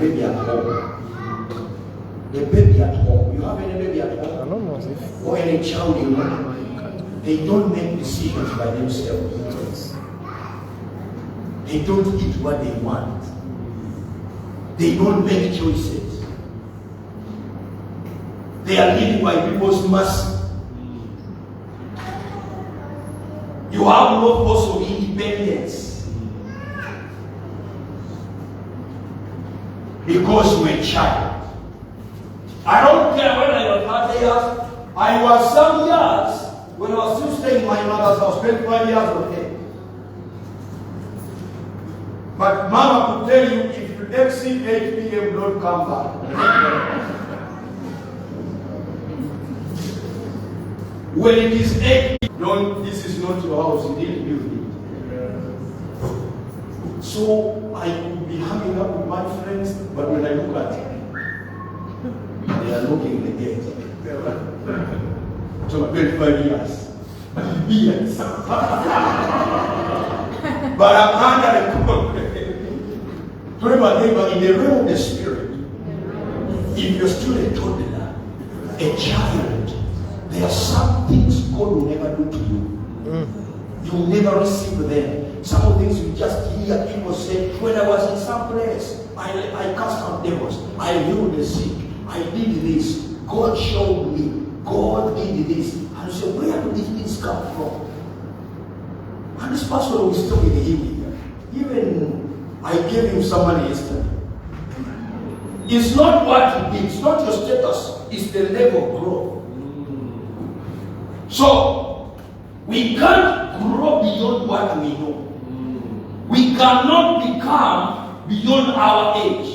baby at home. The baby at home. You have any baby at home? I don't know if. Or any child you know? They don't make decisions by themselves. They don't eat what they want. They don't make choices. They are living by people's mercy. You have no force of independence. Because you're a child. I don't care when I was 30 years. I was some years when I was still staying in my mother's house, 25 years with her. But Mama could tell you, if you exceed 8 p.m., don't come back. When it is 8, don't, this is not your house, you didn't build it. So I could be hanging out with my friends, but when I look at them, they are looking at the gate. So 25 years. Yes. But I'm under the control. Remember, in the realm of the spirit, if you're still a toddler, a child, there are some things God will never do to you. You will never receive them. Some of things you just hear people say, when I was in some place, I cast out devils, I healed the sick, I did this, God showed me, God did this. And you say, where do these things come from? And this pastor will still be the healing. Even I gave him some money yesterday. It's not what you did, it's not your status, it's the level of growth. So, we can't grow beyond what we know. We cannot become beyond our age.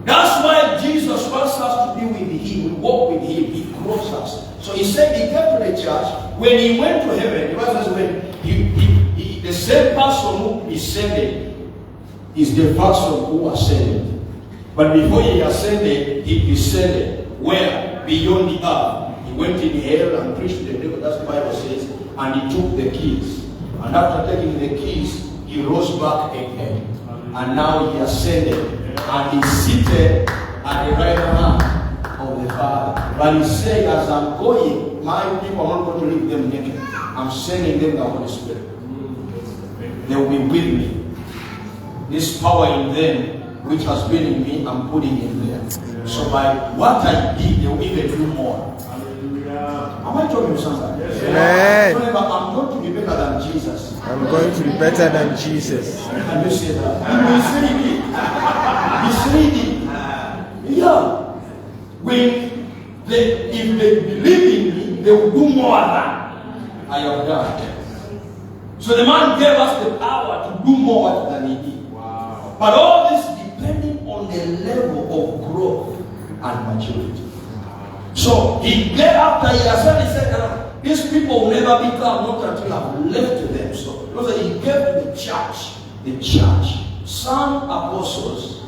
That's why Jesus wants us to be with him, we walk with him, he grows us. So he said he came to the church, when he went to heaven, it was when the same person who descended is the person who ascended. But before he ascended, he descended. Where? Beyond the earth. He went in hell and preached to the devil, that's the Bible says, and he took the keys. And after taking the keys, he rose back again. And now he ascended. And he's seated at the right hand of the Father. But he said, as I'm going, my people are not going to leave them naked. I'm sending them the Holy Spirit. They will be with me. This power in them, which has been in me, I'm putting in them. So by what I did, they will even do more. Am I talking to somebody? Amen. Remember, I'm going to be better than Jesus. I'm going to be better than Jesus. Can you say that? He's reading. Yeah. If they believe in me, they will do more than I have done. So the man gave us the power to do more than he did. Wow. But all this depending on the level of growth and maturity. So he get after he said, these people will never become not until I've left them. So he gave the church, some apostles,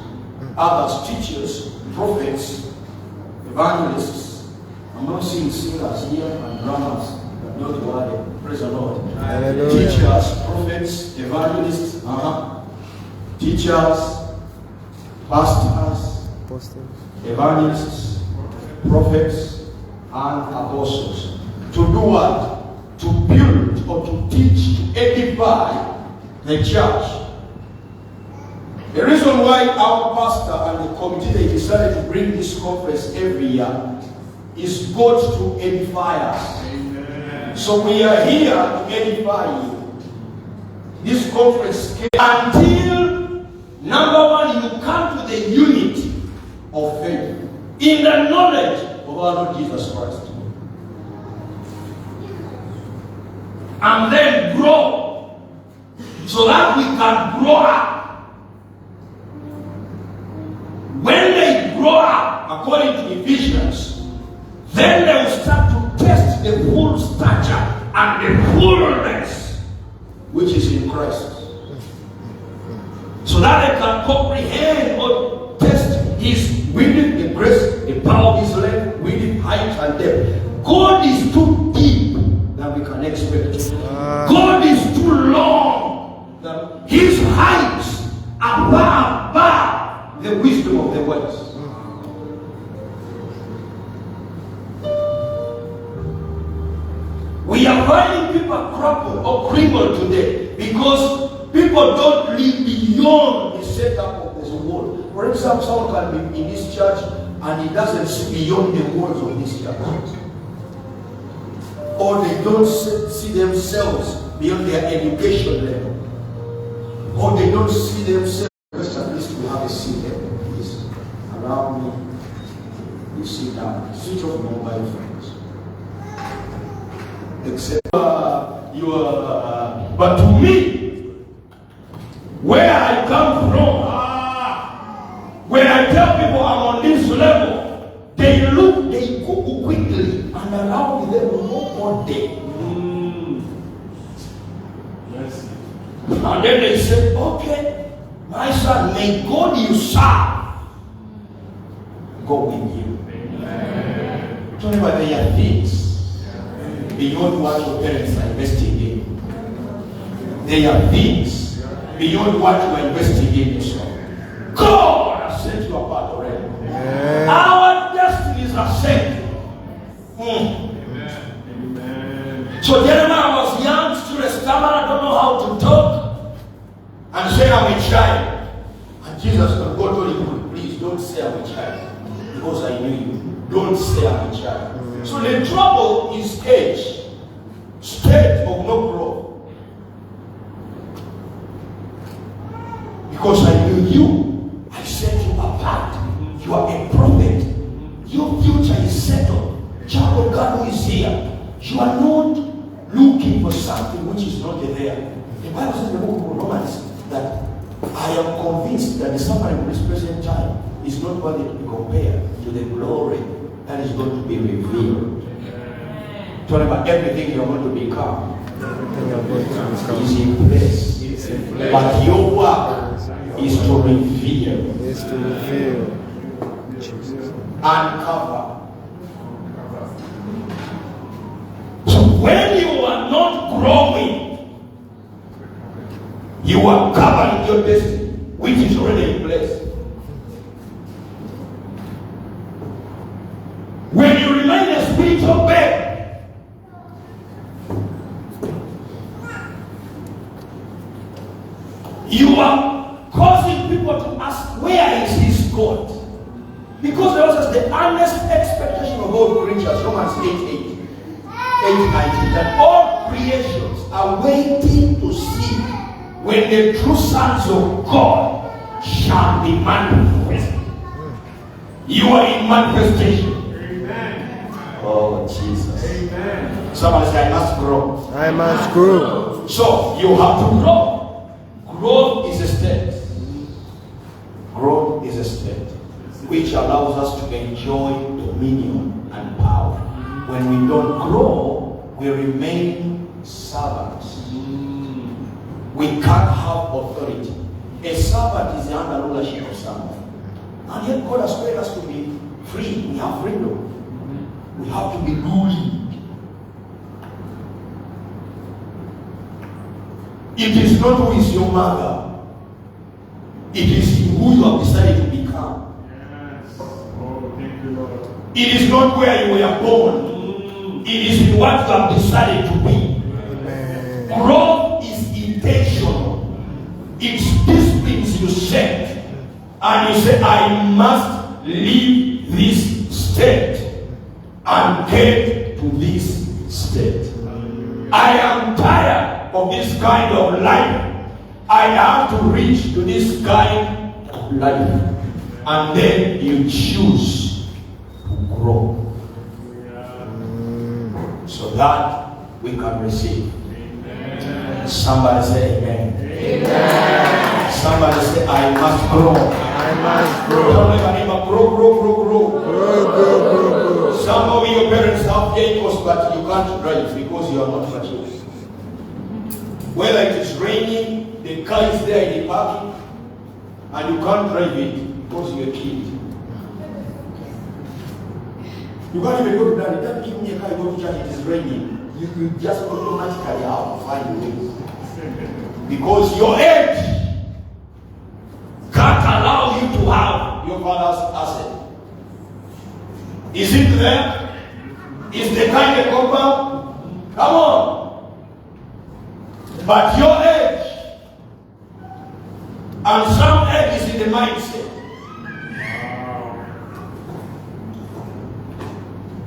others teachers, prophets, evangelists. I'm not seeing singers here and drummers. Not worry. Praise the Lord. Hallelujah. Teachers, prophets, evangelists, teachers, pastors, evangelists, prophets, and apostles. To do what? To build or to teach, to edify the church. The reason why our pastor and the committee they decided to bring this conference every year is God to edify us. Amen. So we are here to edify you. This conference came until number one, you come to the unity of faith in the knowledge of our Lord Jesus Christ. And then grow so that we can grow up. When they grow up, according to Ephesians, then they will start to test the full stature and the fullness which is in Christ. So that they can comprehend or test his width, the breadth, the power of his length, width, height, and depth. God is too deep than we can expect. God is too long. His height above the wisdom of the words. We are finding people crumpled or crippled today because people don't live beyond the setup of this world. For example, someone can be in this church and he doesn't see beyond the walls of this church. Or they don't see themselves beyond their education level. Or they don't see themselves. At least we have a seat there. Please allow me. You sit down. Switch off mobile phones. Except but to me, where I come from, when I tell people I'm on this level, they go quickly and allow them to move on day. Yes. And then they say, okay, my son, may God you serve go with you. Amen. Tell me about their things beyond what your parents are investing in. They are things beyond what you are investing in yourself. God has set you apart already. Amen. Our destinies are set. Amen. So Jeremiah was young, still a stammerer, don't know how to talk, and said, I'm a child. And Jesus, God told him, please don't say I'm a child, because I knew you. Don't say I'm a child. So the trouble is age, state of no growth. Because I knew you, I set you apart. You are a prophet. Your future is settled. Child of God who is here, you are not looking for something which is not there. The Bible says in the book of Romans that I am convinced that the suffering of this present time is not worthy to be compared to the glory that is going to be revealed. Talking about everything you're going to become is in place. But your work is to reveal. Uncover. So when you are not growing, you are covering your destiny, which is already in place. When you remain a spiritual babe, you are causing people to ask, where is his God? Because there was the earnest expectation of all creatures, Romans 8:19, that all creations are waiting to see when the true sons of God shall be manifested. You are in manifestation. Amen. Oh, Jesus. Amen. Somebody say, I must grow. I must grow. So, you have to grow. Growth is a state. Growth is a state which allows us to enjoy dominion and power. When we don't grow, we remain servants. We can't have authority. A servant is under rulership of someone. And yet God has made us to be free. We have freedom. We have to be ruling. It is not who is your mother. It is who you have decided to become. Yes. Oh, thank you, Lord. It is not where you were born. It is in what you have decided to be. Amen. Growth is intentional. It's disciplines you set. And you say, I must leave this state and get to this state. I am tired of this kind of life. I have to reach to this kind of life. And then you choose to grow. So that we can receive. Amen. Somebody say amen. Amen. Somebody say, I must grow. I must grow. Tell my neighbor, grow, grow, grow, grow. Grow, grow, grow, grow. Some of your parents have vehicles, but you can't drive because you are not mature. Whether it is raining, the car is there in the parking, and you can't drive it because you're a kid. You can't even go to that. You can't give me a car, you go to church, it is raining. You just automatically have to find a way. Because your age your father's asset? Is it there? Is the kind of compound? Come on. But your age and some age is in the mindset.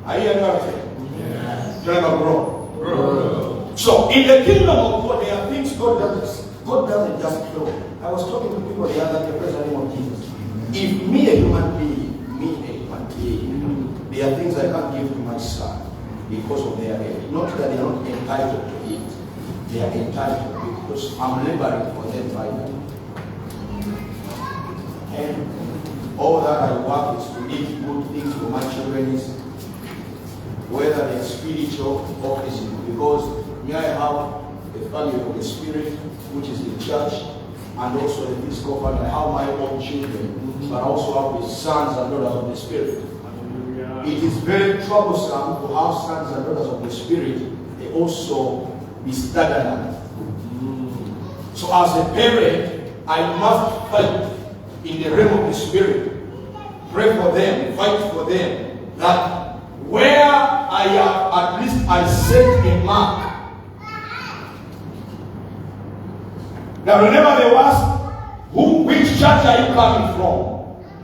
Are you understanding? Yes. Trying to grow. So in the kingdom of God, there are things God doesn't just flow. I was talking to people the other day, praise the name of Jesus. If me a human being, there are things I can't give to my son because of their age. Not that they are not entitled to it. They are entitled because I'm laboring for them right now. And all that I work is to give good things for my children, is whether they're spiritual or physical. Because me, I have the family of the spirit, which is the church, and also the physical family. I have my own children, but I also have the sons and daughters of the spirit. It is very troublesome to have sons and daughters of the spirit. They also be stagnant. So as a parent, I must fight in the realm of the spirit. Pray for them, fight for them, that where I am, at least I set a mark. Now remember they ask, which church are you coming from?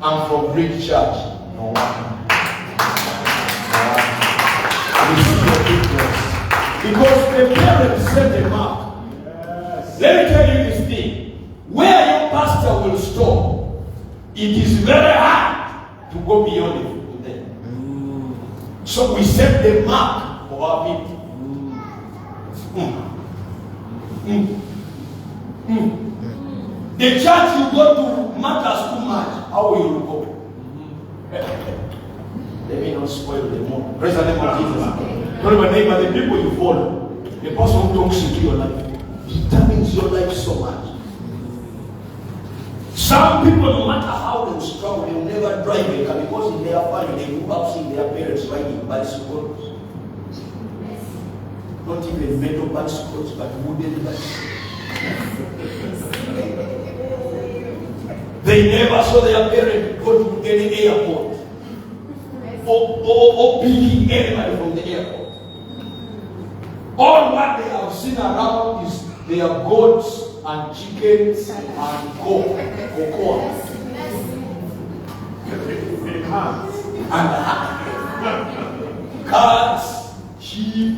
I'm from Greek church. No. Because the parents set a mark. Yes. Let me tell you this thing. Where your pastor will stop, it is very hard to go beyond it. So we set the mark for our people. The church you go to matters too much. How will you go? Let me not spoil the mood. Praise the name of Jesus. Tell my neighbor, the people you follow, the person who talks into your life, determines your life so much. Some people, no matter how they struggle, they will never drive a car because in their family they grew up seeing their parents riding bicycles. Not even metal bicycles, but wooden bicycles. They never saw their parents go to any airport or picking anybody from the airport. All what they have seen around is their goats and chickens and corn. And cats, sheep.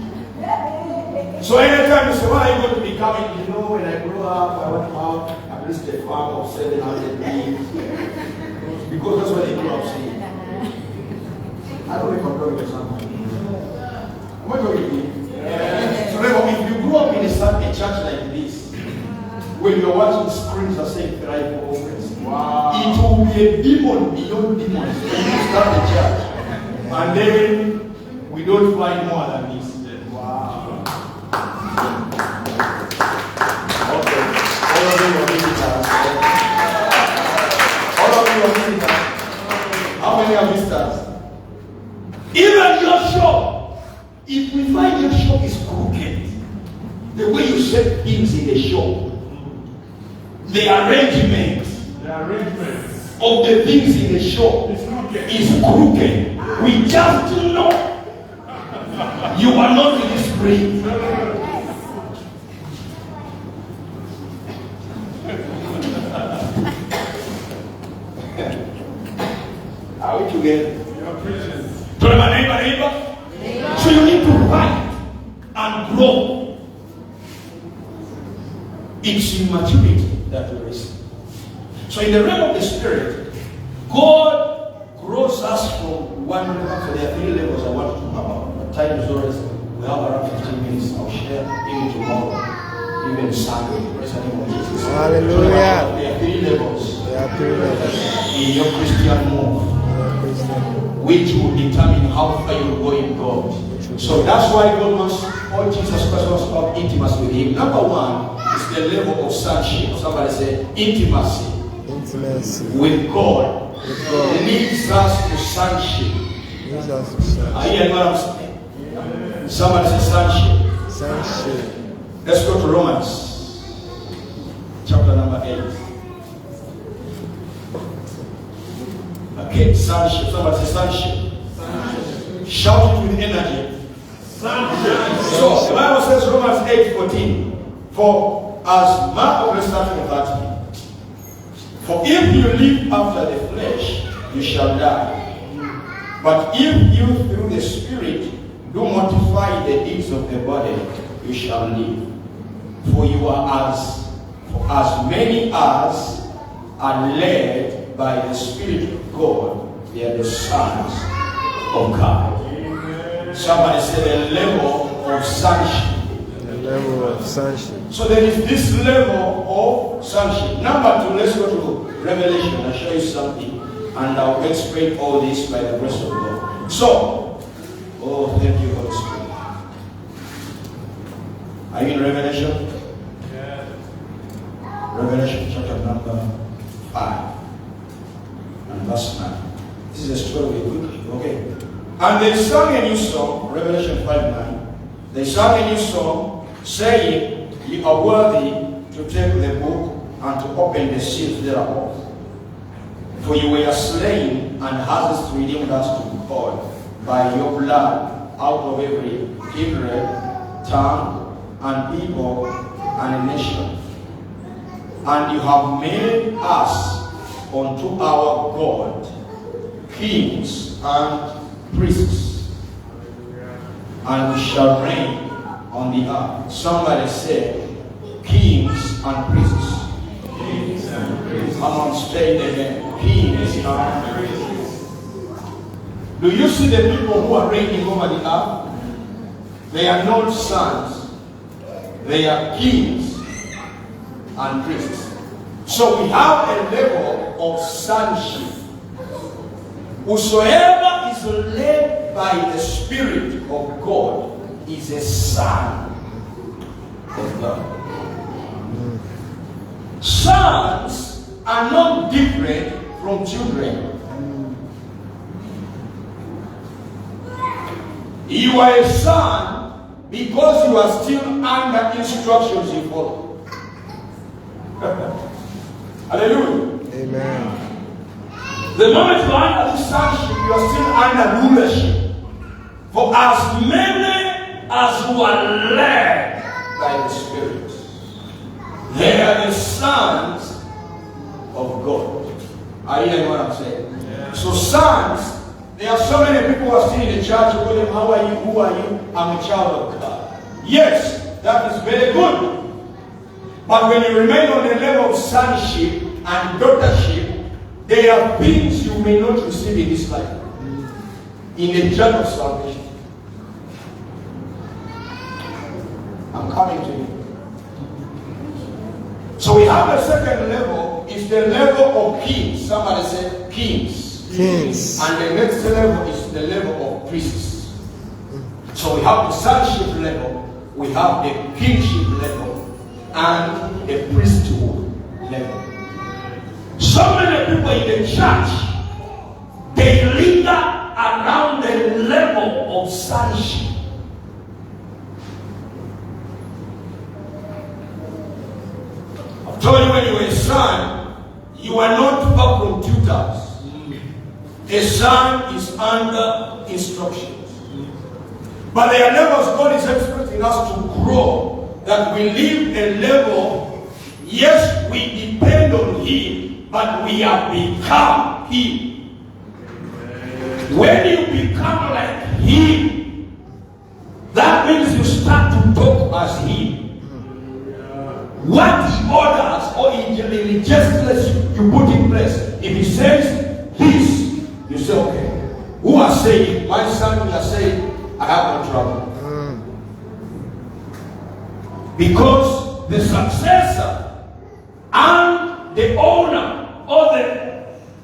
So anytime you say, what are you going to be coming? You know, when I grow up, I want to have at least a farm of 700 pigs. Because that's what they grew up saying. I don't know if I'm talking to something. Am I talking to you? Yeah. So therefore, if you grew up in a church like this, when you're watching screens that say thrive for offense, wow, it will be a demon beyond demons when you start the church. And then we don't find more than this. Wow. Okay. All of you are visitors. All of you are visitors. How many are visitors? Even your shop. If we find your shop is crooked, the way you set things in the shop, the arrangement of the things in the shop is crooked. We just know you are not in this brain. Are we together? To my neighbor. So you need to fight and grow. It's in maturity that we receive. So in the realm of the spirit, God grows us from one level. So there are 3 levels I want to talk about. But time is always, we have around 15 minutes. I'll share even tomorrow, even Sunday. Praise the name of Jesus. Hallelujah. There are 3 levels. There are 3 levels in your Christian move, which will determine how far you go in God. So that's why God wants, all Jesus Christ wants about intimacy with Him. Number 1 is the level of sonship. Somebody say intimacy. With God. Leads us to sonship. Are you hearing what I'm saying? Somebody say sonship. Let's go to Romans chapter number 8. Okay, sonship. Somebody say sonship. Shout it with energy. So the Bible says Romans 8:14. For as Mark starting with that. For if you live after the flesh, you shall die. But if you through the Spirit do mortify the deeds of the body, you shall live. For you are as many as are led by the Spirit of God, they are the sons of God. Somebody say the level of sonship. The level of sonship. So there is this level of sonship. Number 2, let's go to Revelation. I'll show you something. And I'll explain all this by the grace of God. So, oh, thank you, Holy Spirit. Are you in Revelation? Yeah. Revelation chapter number 5 and verse 9. This is a story quickly, okay? And they sang a new song, Revelation 5:9. They sang a new song, saying, "Ye are worthy to take the book and to open the seals thereof. For you were slain and hast redeemed us to God by your blood out of every kindred, tongue, and people, and nation. And you have made us unto our God kings and priests, and we shall reign on the earth." Somebody say, kings and priests. Kings and priests. Come on, say it again. Kings and priests. Do you see the people who are reigning over the earth? They are not sons. They are kings and priests. So we have a level of sonship. Whosoever is led by the Spirit of God is a son of God. Sons are not different from children. You are a son because you are still under instructions you follow. Hallelujah. Amen. The moment you are under this sonship, you are still under rulership. For as many as who are led by the Spirit, they are the sons of God. Are you hearing what I'm saying? Yeah. So sons, there are so many people who are still in the church who go, "How are you? Who are you?" "I'm a child of God." Yes, that is very good. But when you remain on the level of sonship and daughtership, there are things you may not receive in this life, in the journey of salvation. I'm coming to you. So we have a second level, it's the level of kings. Somebody say kings. Kings. And the next level is the level of priests. So we have the sonship level, we have the kingship level, and the priesthood level. So many people in the church, they linger around the level of sonship. I've told you when you were a son, you are not up from tutors. A son is under instructions. But there are levels God is expecting us to grow, that we live a level, yes, we depend on Him, but we have become Him. When you become like Him, that means you start to talk as Him. What He orders or He just you put in place. If He says this, you say, okay. Who are saying, my son, you are saying, I have no trouble. Because the successor and the owner or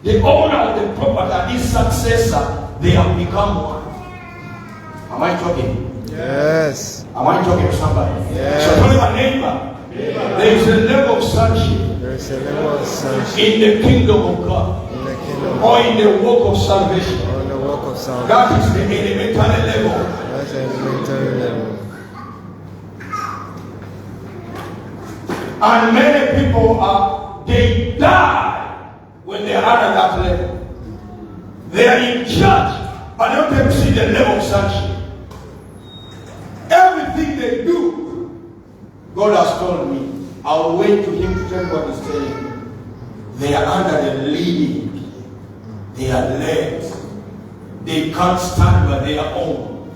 the owner of the property and his successor, they have become one. Am I talking? Yes. Am I talking to somebody? Yes. So tell my neighbor, there is a level of sonship. There is a level of sonship in the kingdom of God. in the kingdom Or in the work of salvation. or in the work of salvation. That is the elementary level. That's the elementary level. And many people they die when they are at that level. They are in church, but they don't ever see the level of sonship. Everything they do, God has told me, I'll wait to him to tell me what he's telling me. They are under the leading. They are led. They can't stand by their own.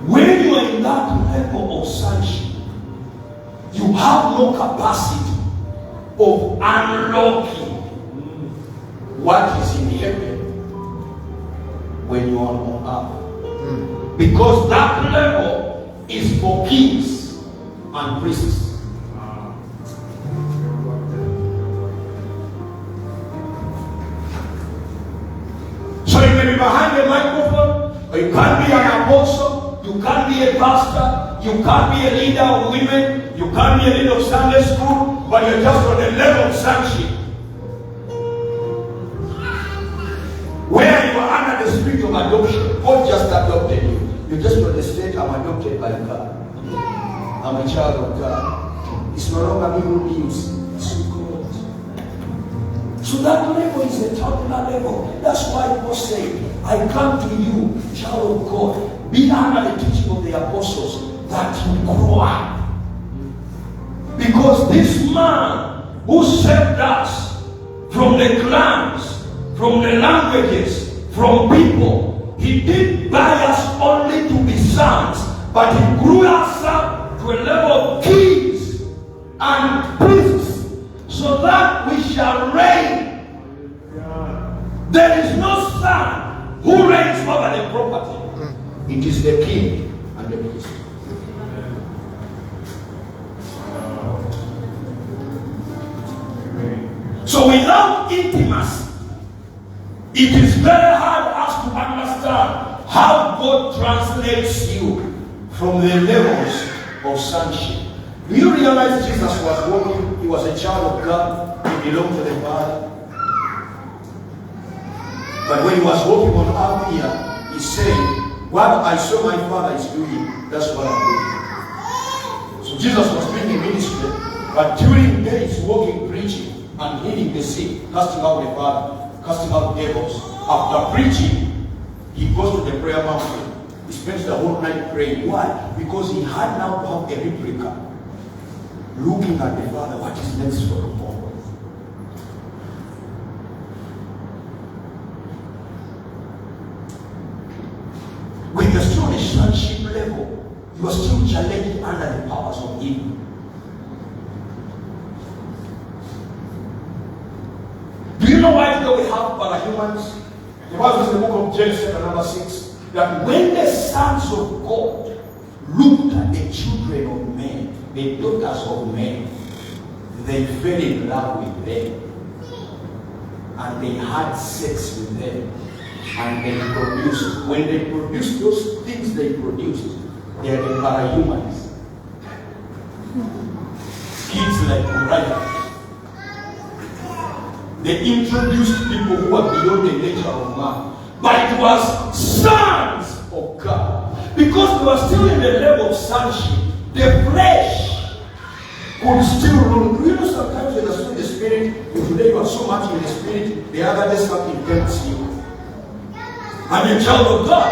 When you are in that level of sonship, you have no capacity of unlocking what is in heaven when you are on earth. Because that level is for kings and priests. So you may be behind the microphone, or you can't be an apostle, you can't be a pastor, you can't be a leader of women, you can't be a leader of Sunday school, but you're just on the level of sonship. Where you are under the spirit of adoption. God just adopted you. You just on the state, I'm adopted by God. I'm a child of God. It's no longer me who gives, it's God. So that level is a toddler level. That's why Paul said, I come to you, child of God, be under the teaching of the apostles, that you grow up. Because this man who saved us from the clans, from the languages, from people, he didn't buy us only to be sons, but he grew us up to a level of kings and priests, so that we shall reign. There is no son who reigns over the property. It is the king and the priest. So without intimacy, it is very hard for us to understand how God translates you from the levels of sonship. Do you realize Jesus was walking? He was a child of God. He belonged to the Father. But when he was walking on earth here, he said, what I saw my Father is doing, that's what I'm doing. So Jesus was doing a ministry, but during days walking, preaching, and healing the sick, casting out the Father, casting out devils. After preaching, he goes to the prayer mountain. He spends the whole night praying. Why? Because he had now to have a replica. Looking at the Father, what is next for tomorrow? When you're still on a sonship level, you are still challenging under the powers of evil. Do you know why we have parahumans? The Bible says in the book of Genesis, number 6, that when the sons of God looked at the children of men, the daughters of men, they fell in love with them, and they had sex with them, and they produced. When they produced those things they produced, they are the parahumans. Kids like Uriah. They introduced people who are beyond the nature of man. But it was sons of God. Because they were still in the level of sonship, the flesh could still rule. Do you know sometimes when you're still in the spirit, if today you are so much in the spirit, the other day something tempts you. I'm a child of God.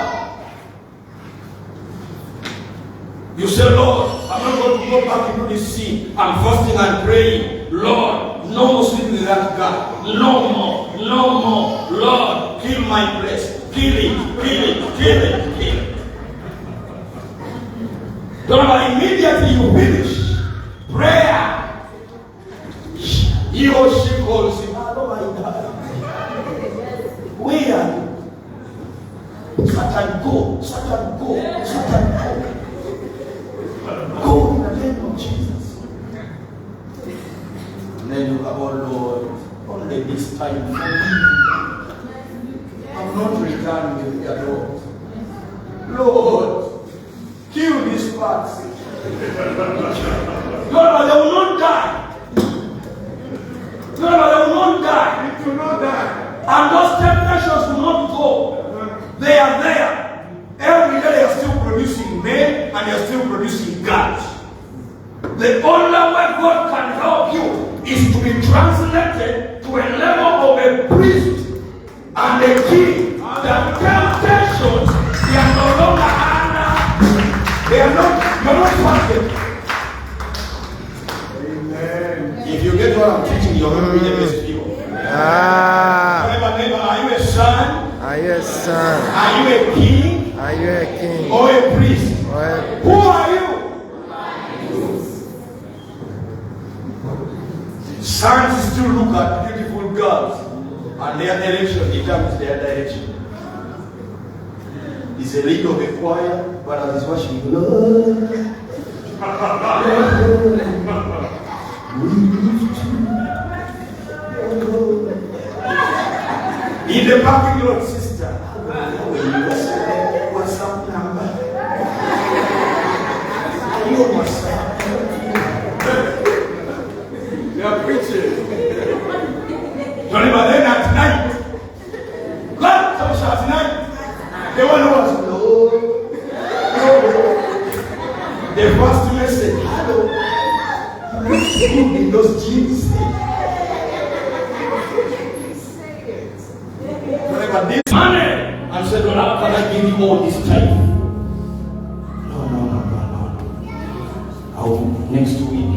You say, Lord, I'm not going to go back into this sin. I'm fasting and praying. Lord, no more sleeping with that God. No more. No more. Lord, kill my flesh. Kill it. Kill it. Kill it. Kill it. Then immediately you finish prayer. He or she calls him. Oh my God. Where are you? Satan, go. Satan, go. Satan, go. Go in the name of Jesus. And then you have, oh Lord, only this time for me. I'm not returning with your Lord. Lord, kill these parts. Lord, but they will not die. Lord, but they will not die. It will not die. And those temptations will not go. They are there. Every day they are still producing men and they are still producing gods. The only way God can help you is to be translated to a level of a priest And the king, the temptations, they are no longer under, they are not, you're not perfect. Amen. If you get what I'm teaching, you're going to be the best people. Neighbor, are you a son? Are you a son? Are you a king? Are you a king? Or a priest? Who are you? Sons still look at beautiful girls and their direction determines their direction. He's a leader of a choir, but as he's worshiping, Lord, in the parking lot, sister, what's up number? Are you on WhatsApp? They are preaching. But then at night, God comes at night. The one who was low. The first message, hello. Who in those jeans? This money and said, well, how can I give you all this time? No. I'll next week.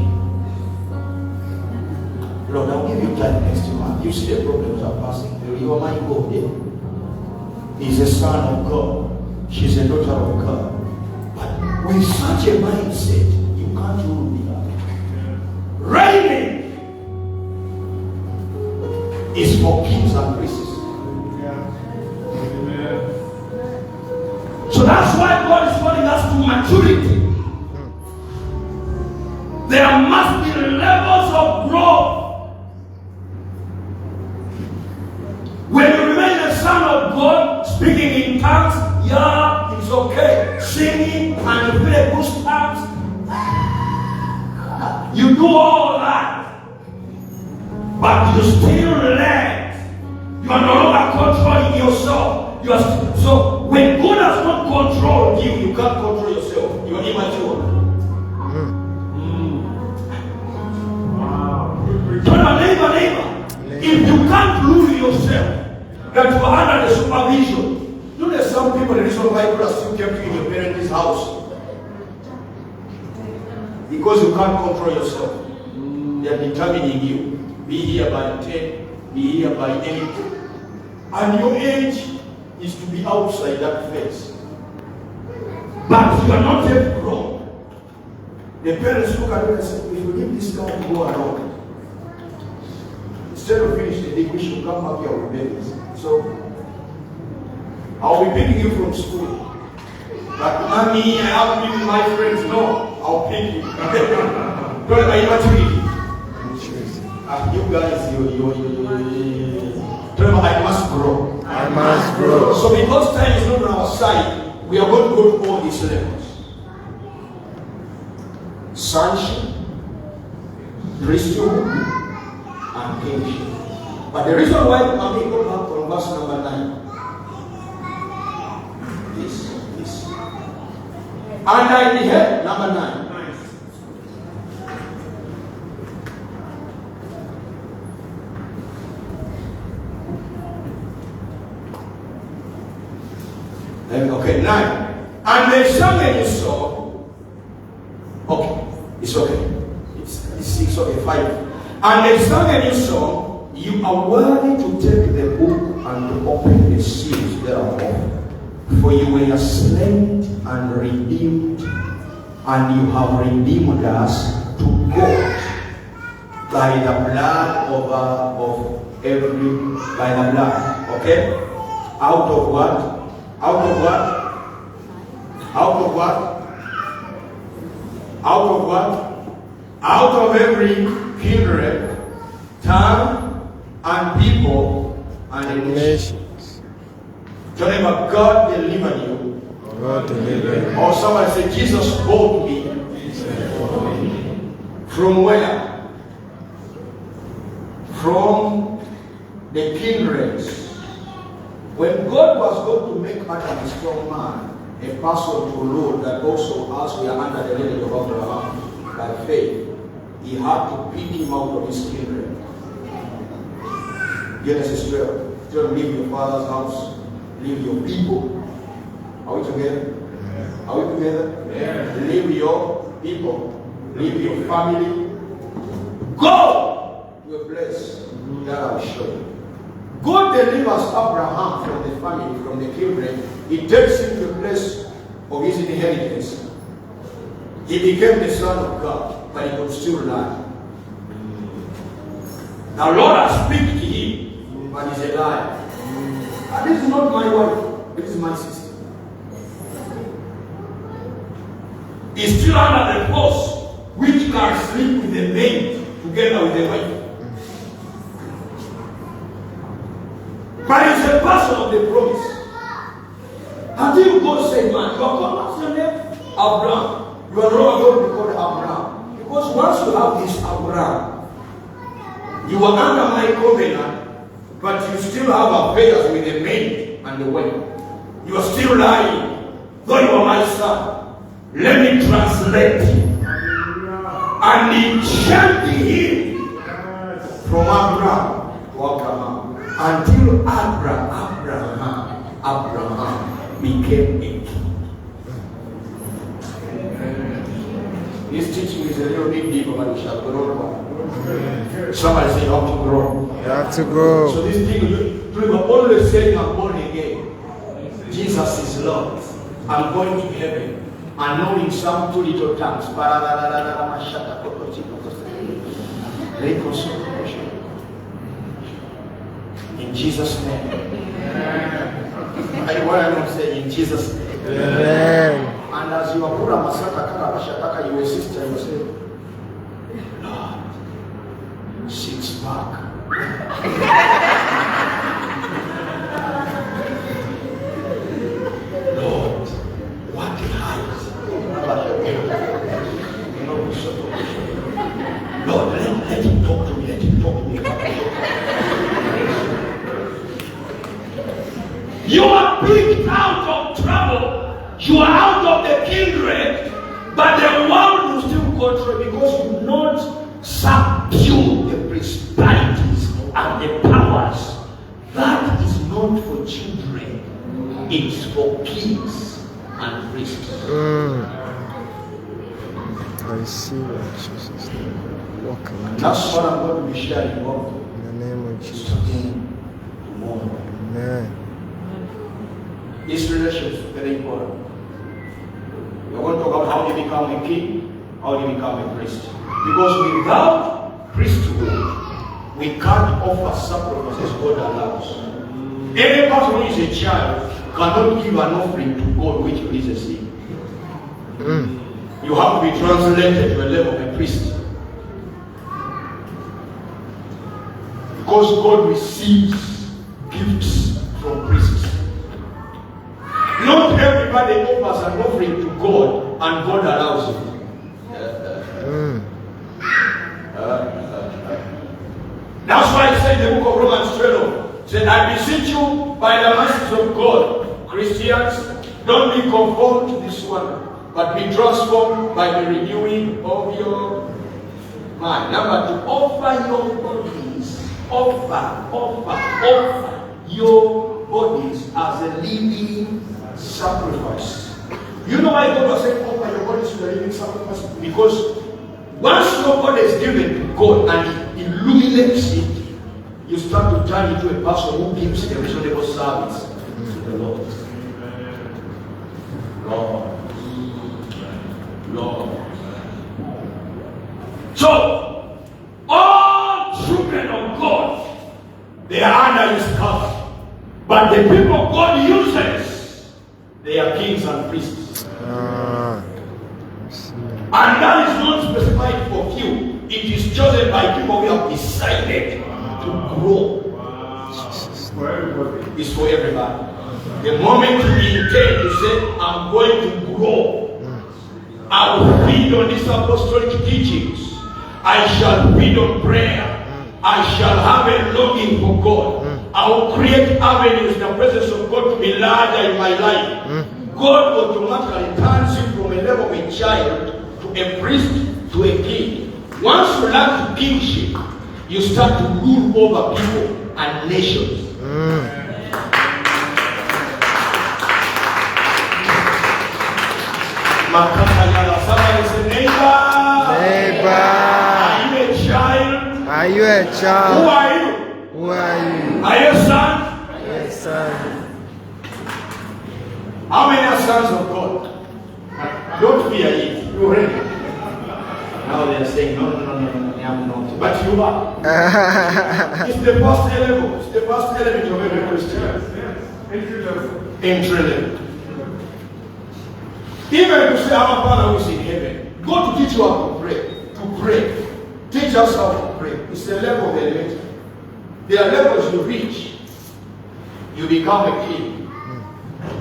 Lord, I'll give you time next month. You see the problems are passing through. Your mind go there. He's a son of God. She's a daughter of God. But with such a mindset, you can't rule the earth. Reigning is for kings and priests. So that's why God is calling us to maturity. There must be levels of growth. When you remain a son of God, speaking in tongues, yeah, it's okay. Singing and you feel a goosebumps, you do all that. But you still learn. You are no longer controlling yourself. You are so when God has not controlled you, you can't control yourself. You are immature. Wow. Tell neighbor, if you can't rule yourself, that you are under the supervision. You know, there's some people, the reason why God has still kept you in your parents' house. Because you can't control yourself. They are determining you. Be here by 10, be here by 8. And your age is to be outside that fence. But you are not yet grown. The parents look at you and say, if you leave this guy to go around, instead of finishing the degree, you come back here with babies. So, I'll be picking you from school. But mommy, I have to be with my friends. No, I'll pick you. Don't let my immaturity. You guys, remember, I must grow. I must grow. So because time is not on our side, we are going to go to all these levels. Sonship, priesthood, and kingship. But the reason why I'm going to go back from verse number 9. This. And I beheld, number 9. Okay, 9. And they sang a new song. Okay, it's okay. It's okay, 5. And they sang a new song. You are worthy to take the book and to open the seals thereof. For you were slain and redeemed, and you have redeemed us to God by the blood of every, by the blood. Okay? Out of what? Out of what? Out of what? Out of what? Out of every kindred, tongue, and people, and nations. Tell them about God delivered you. God delivered. Or somebody say, Jesus bought me. From where? From the kindreds. When God was going to make Adam a strong man, a person to rule, that also as we are under the lineage of Abraham by faith, he had to pick him out of his kindred. Genesis 12. Just leave your father's house, leave your people. Are we together? Are we together? Yeah. Leave your people, leave your family. Go to a place that I will show you. God delivers Abraham from the family, from the children. He takes him to a place of his inheritance. He became the son of God, but he could still lie. Now Lord has speak to him, but he's a liar. And this is not my wife, this is my sister. He's still under the force, which can sleep with a maid together with a wife. But it's a person of the promise. Until God said, man, you are called, what's your name? Abraham. You are not going to be called Abraham. Because once you have this Abraham, you are under my covenant, but you still have affairs with the maid and the wife. You are still lying. Though you are my son, let me translate. And he changed him from Abraham to Abraham. Until Abraham became a king. This teaching is a little bit deeper, but we shall grow about. Somebody say, you have to grow. You have to grow. So this thing, you are always saying, I'm born again. Jesus is Lord. I'm going to heaven. I know in some 2 little tongues. In Jesus' name. What I'm saying, in Jesus' name. Amen. And as you are put a masata, you sister, you say, Lord, 6 pack. Lord, what the height? Lord, let him talk to me, let him talk to me. You are picked out of trouble. You are out of the kindred, but the world will still control because you not subdue the principalities and the powers. That is not for children. It's for kings and priests. I see what Jesus did. Walking. That's what I'm going to be sharing about. In the name of Jesus. Tomorrow. Amen. This relationship is very important. We're going to talk about how you become a king, how you become a priest. Because without priesthood, we can't offer sacrifices God allows. Any person who is a child cannot give an offering to God which pleases Him. You have to be translated to a level of a priest. Because God receives gifts from priests. Not everybody offers an offering to God and God allows it. That's why it said in the book of Romans 12, said, I beseech you by the mercies of God, Christians, don't be conformed to this world, but be transformed by the renewing of your mind. Number 2, offer your bodies. Offer your bodies as a living sacrifice. You know why God was saying offer your bodies to a living sacrifice? Because once your body is given to God and He illuminates it, you start to turn into a person who gives a reasonable service to the Lord. Lord. So, all children of God, they are under His cover. But the people God uses, they are kings and priests. And that is not specified for few. It is chosen by people who have decided to grow. It's for everybody. The moment you intend to say, I'm going to grow, I will feed on these apostolic teachings. I shall feed on prayer. I shall have a longing for God. I will create avenues in the presence of God to be larger in my life. God automatically turns you from a level of a child to a priest to a king. Once you learn to kingship, you start to rule over people and nations. Somebody say, neighbor. Neighbor. Are you a child? Are you a child? Who are you? Who are you? Are you a son? Yes, son. How many are sons of God? Don't fear it. You're ready. Now they are saying, no, I'm not. But you are. It's the first level. It's the first element of every Christian. Entry level. Entry level. Even to say our Father who is in heaven, go to teach you how to pray. To pray. Teach us how to pray. It's the level of elementary. There are levels you reach. You become a king.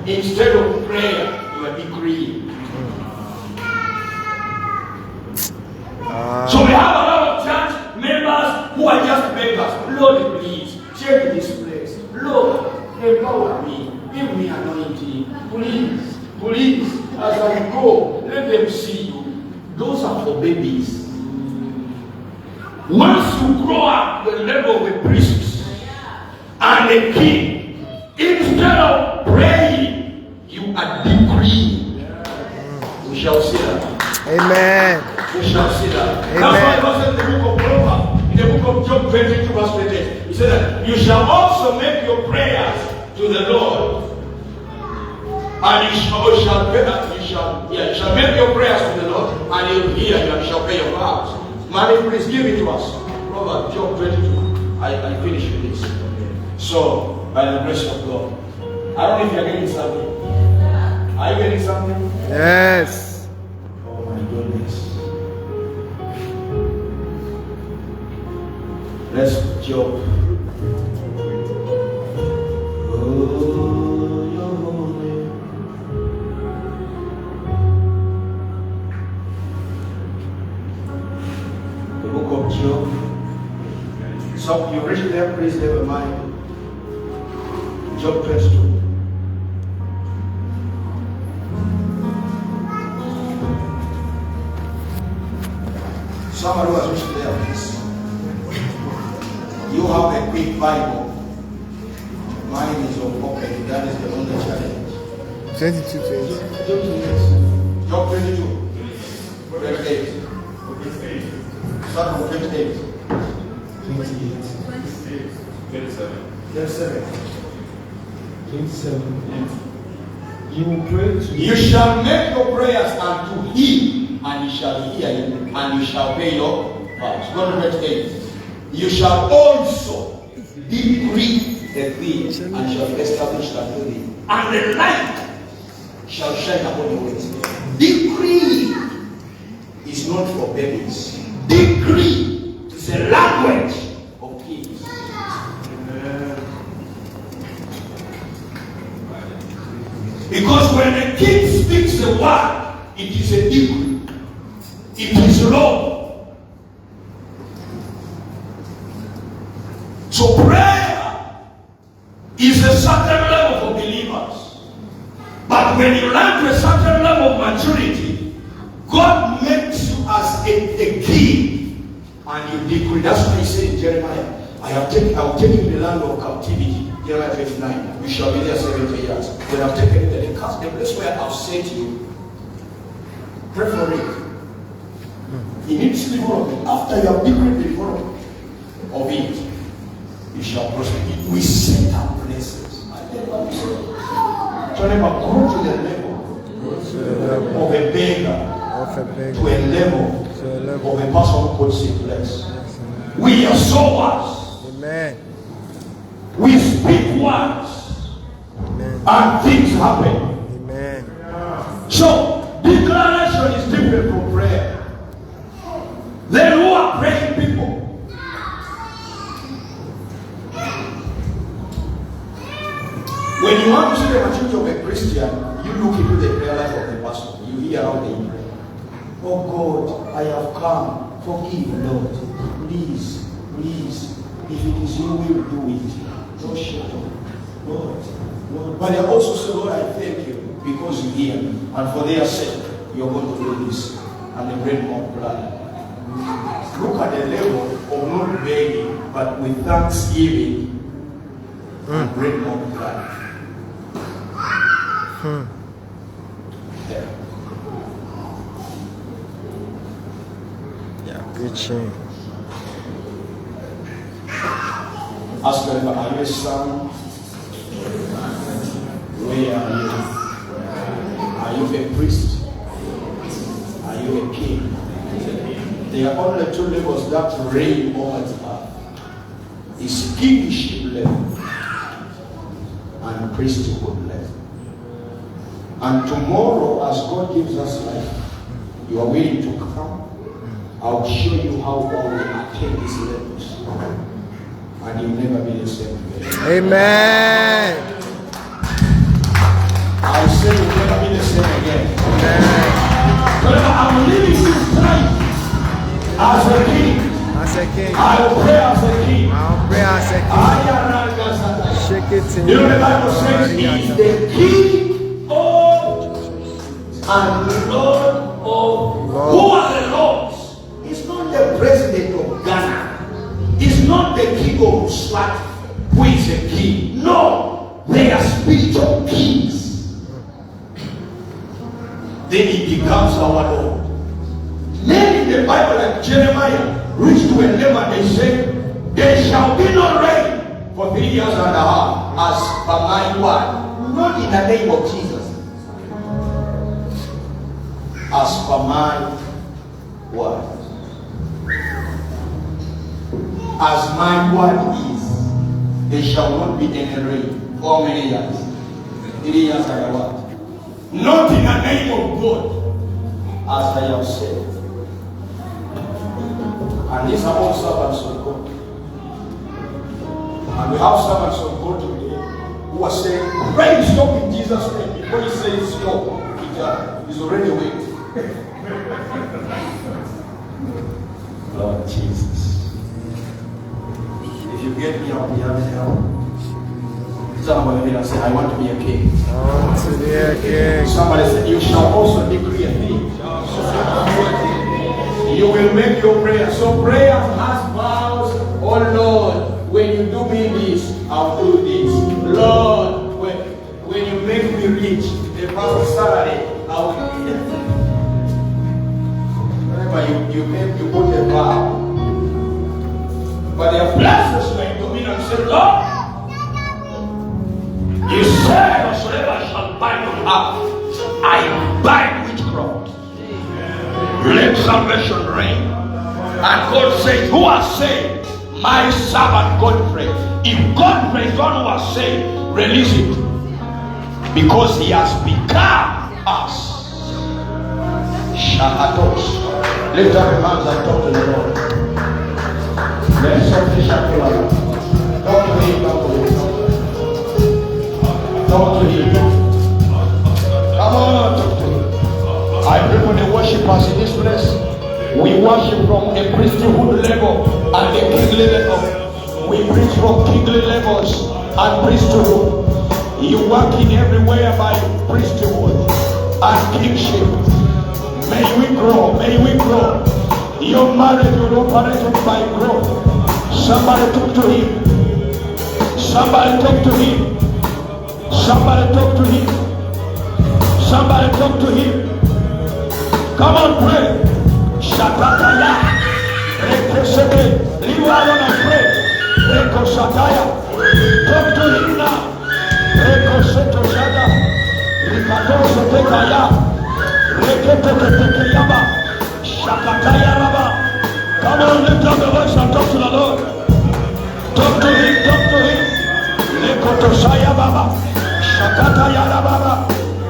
Instead of prayer, you are decreeing. So we have a lot of church members who are just beggars. Lord, please, change this place. Lord, empower me. Give me anointing. Please, as I go, let them see you. Those are for babies. Once you grow up to the level of a priest and a king, instead of praying, you are decreeing. We shall see that. Amen. We shall see that. Amen. That's why it was in the book of Proverbs, in the book of Job 22 verse 28. He said that you shall also make your prayers to the Lord, and you shall make your prayers to the Lord, and He will hear you and shall pay your vows. Mommy, please give it to us. Proverbs, Job 22. I finish with this. So, by the grace of God, I don't know if you're getting something. Are you getting something? Yes. Oh my goodness. Let's jump. The book of Job. So you reach there, please never mind. Job 22. Somebody who has reached there, please. You have a quick Bible. Mine is open. That is the only challenge. 22:20. Job 22. Verse 8. Start from 28. 28. 37. 27. You will pray to You shall make your prayers unto Him, and He shall hear you, and you shall pay your vows. Go to verse 8. You shall also decree the thing, and shall establish the thing, and the light shall shine upon your ways. Decree is not for babies. Decree is a language of kings. Because when a king speaks a word, it is a decree. It is law. So prayer is a certain level for believers. But when you learn to a certain level of maturity, God makes you as a king, and you decree. That's why He said in Jeremiah, I will take you in the land of captivity. Jeremiah 29. You shall be there 70 years. When I've taken you there, the place where I've sent you, pray for it. Immediately follow it. After you have decreed the follow of it, you shall prosper. We set up places. I tell you what you say. So never go to the level of a beggar to a level of a person who puts in place. We are sowers. Amen. We speak words. Amen. And things happen. Amen. So declaration is different from prayer. Then who are praying people? When you want to see the maturity of a Christian, you look into the prayer life of the pastor. You hear how they pray. Oh God, I have come. Forgive, Lord. Please. If it is your will, do it. Don't shut up. Lord. But they also say, Lord, I thank you because you hear me. And for their sake, you're going to do this. And they bring more blood. Look at the level of not begging, but with thanksgiving. and reign on the life. Yeah. Yeah, preaching. Ask them, are you a son? Where are you? Are you a priest? Are you a king? There are only two levels that reign over the earth. It's kingship level and priesthood level. And tomorrow, as God gives us life, you are willing to come. I'll show you how God will attain these levels. And you'll never be the same again. Amen. I say you'll never be the same again. Amen. But I'm living this life as a king. As a king. I will pray as a king. I'll pray as a king. Shake it in. You know the Bible says he is the king and Lord of. Who are the lords? He's not the president of Ghana. He's not the king of Swat, who is a king. No, they are spiritual kings. Then he becomes our Lord. Men in the Bible, like Jeremiah, reached to a level they say, there shall be no rain for 3 years and a half, as per my word. Not in the name of Jesus. As per my word. As my word is, there shall not be any rain for many years. 3 years and a half. Not in the name of God, as I have said. And these are all servants of God. And we have servants of God today who are saying, rain stop in Jesus' name. Before he says stop, he's already waiting. Lord Jesus. If you get me up here, help. Somebody will say, I want to be a king. I want to be a king. Somebody said, you shall also decree a thing. You will make your prayer. So prayer has vows. Oh Lord, when you do me this, I'll do this. Lord, when you make me rich, the first salary, I will do it. Whenever you put a vow. But there are places where you come in and say, Lord, you said, whatsoever shall bind on earth, I bind witchcraft. Let salvation reign. And God says, who has saved? My servant Godfrey. If Godfrey is one who has saved, release it. Because he has become us. Shakatos. Lift up your hands and talk to the Lord. Let's talk to Shakula. Talk to him, talk to him. Talk to him. Come on, talk to him. I pray for the worshippers in this place. We worship from a priesthood level and the kingly level. We preach from kingly levels and priesthood. You work in everywhere by priesthood and kingship. May we grow, may we grow. Your marriage will operate by growth. Somebody talk to him. Somebody talk to him. Somebody talk to him. Somebody talk to him. Come on, pray. Shatataya. Rekosebe. Leave alone and pray. Rekosataya. Talk to him now. Rekoseto shada. Rikato tekaya. Reketekeyaba. Shakataya raba. Come on, lift up the voice and talk to the Lord. Talk to him, talk to him. Lekotosaya baba. Shakataya raba.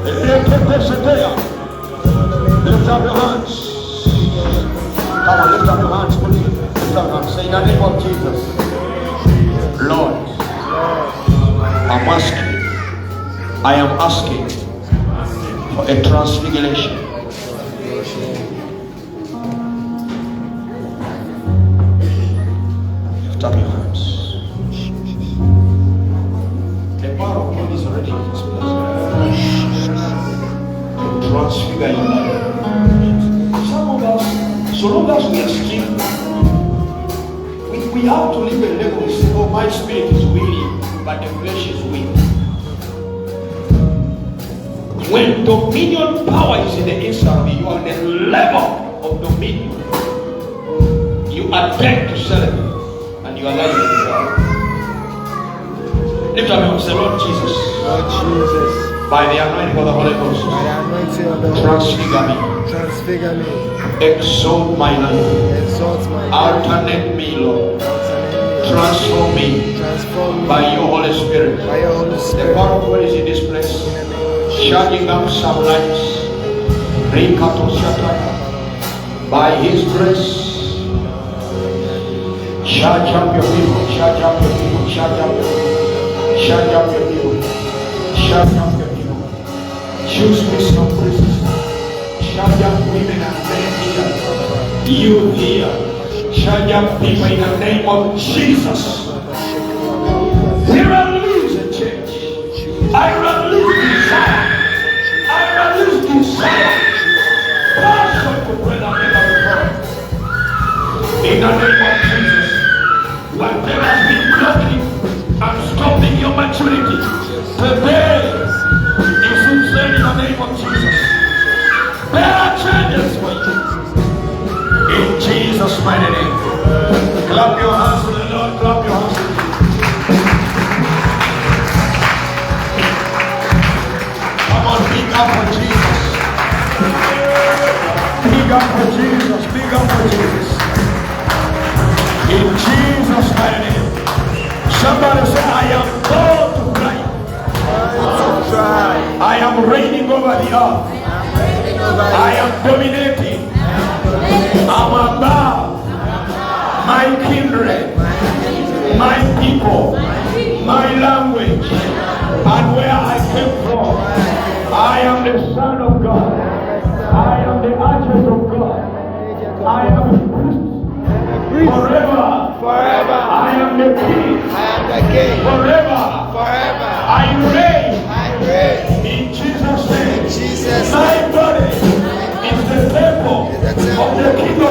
Reketeseteya. Lift up your hands. Come on, lift up your hands, please. Lift up your hands. Say in the name of Jesus. Lord, I'm asking. I am asking for a transfiguration. Lift up your hands. The power of God is already in this place. Transfigure your life. Some of us, so long as we are still, we have to live a level. We say, oh, my spirit is willing. but the flesh is weak. When dominion power is in the inside of you, you are on the level of dominion. You attempt to celebrate and you allow it to God. Lift up your hands, say, Lord Jesus. Lord Jesus. By the anointing of the Holy Ghost. By the anointing of the Holy Transfigure me. Transfigure me. Exalt my life. Exalt my life. Alternate me, Lord. Transform me. Transform me. By your Holy Spirit. By your Holy Spirit. The power of God is in this place. Shutting up some lights. By His grace. Charge up your people. Charge up your people. Charge up your people. Charge up your people. Charge up your people. Choose me some priests. Charge up women and men here. You here. Charge up people in the name of Jesus. Here I release the church. I release desire. I release desire. Passion to pray that never before. In the name of Jesus. Whatever has been blocking and stopping your maturity, today is insane in the name of Jesus. Better changes for you. In Jesus' mighty name. Clap your hands to the Lord. Clap your hands to the Lord. Come on, big up for Jesus. Big up for Jesus. Big up for Jesus. In Jesus' mighty name. Somebody say, I am born to fly. I am reigning over the earth. I am dominating. I'm above my kindred, my people, my language, and where I came from. I am the Son of God. I am the agent of God. I am a priest. Forever. Forever. I am the king. I am the king. Forever. Forever. I reign. I reign. In Jesus' name. Jesus' My body is the temple of the King